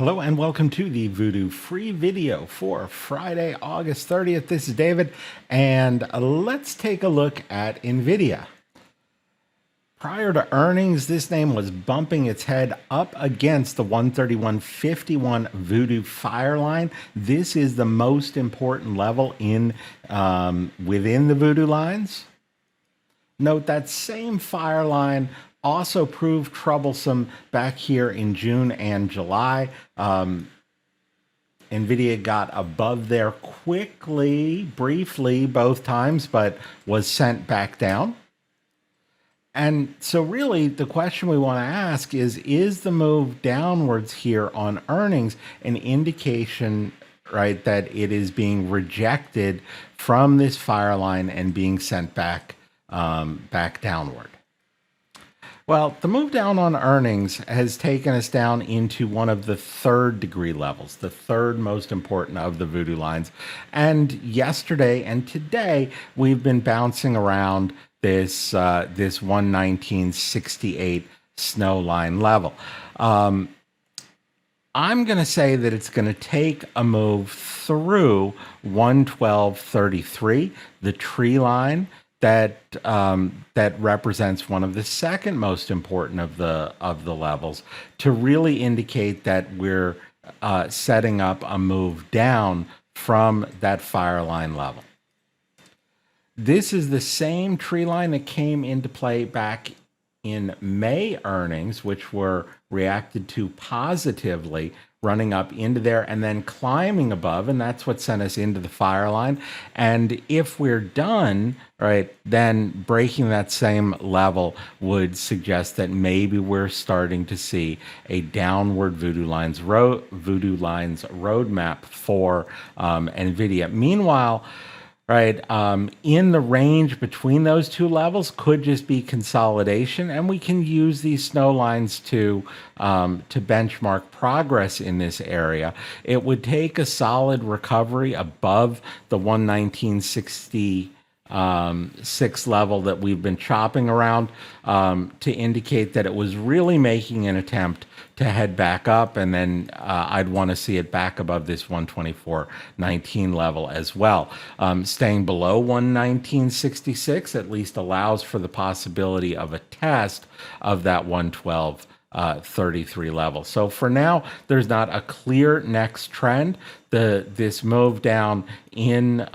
Hello and welcome to the Voodoo free video for Friday, August 30th. This is David, and let's take a look at NVDA. Prior to earnings, this name was bumping its head up against the 131.51 Voodoo fire line. This is the most important level in within the Voodoo lines. Note that same fire line also proved troublesome back here in June and July. NVDA got above there quickly, briefly, both times, but was sent back down. And so really the question we want to ask is the move downwards here on earnings an indication, right, that it is being rejected from this fire line and being sent back, back downward? Well, the move down on earnings has taken us down into one of the third degree levels, the third most important of the Voodoo lines. And yesterday and today, we've been bouncing around this 119.68 snow line level. I'm going to say that it's going to take a move through 112.33, the tree line that represents one of the second most important of the levels, to really indicate that we're setting up a move down from that fire line level. This is the same tree line that came into play back in May earnings, which were reacted to positively, running up into there and then climbing above, and that's what sent us into the fire line. And if we're done, right, then breaking that same level would suggest that maybe we're starting to see a downward Voodoo Lines roadmap for NVDA. Meanwhile, right, in the range between those two levels could just be consolidation, and we can use these snow lines to benchmark progress in this area. It would take a solid recovery above the 119.66 level that we've been chopping around to indicate that it was really making an attempt to head back up, and then I'd want to see it back above this 124.19 level as well. Staying below 119.66 at least allows for the possibility of a test of that 112.33 level. So for now, there's not a clear next trend. This move down in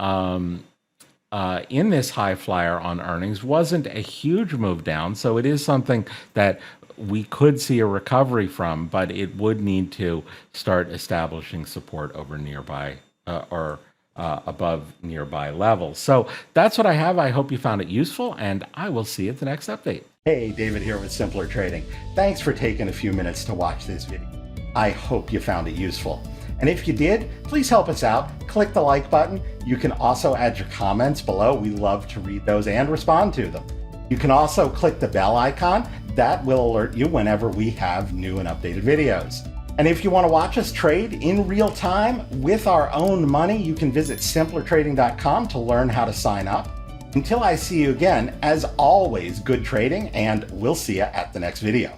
this high flyer on earnings wasn't a huge move down, so it is something that we could see a recovery from, but it would need to start establishing support over nearby above nearby levels. So that's what I have. I hope you found it useful, and I will see you at the next update. Hey, David here with Simpler Trading. Thanks for taking a few minutes to watch this video. I hope you found it useful. And if you did, please help us out. Click the like button. You can also add your comments below. We love to read those and respond to them. You can also click the bell icon. That will alert you whenever we have new and updated videos. And if you want to watch us trade in real time with our own money, you can visit simplertrading.com to learn how to sign up. Until I see you again, as always, good trading, and we'll see you at the next video.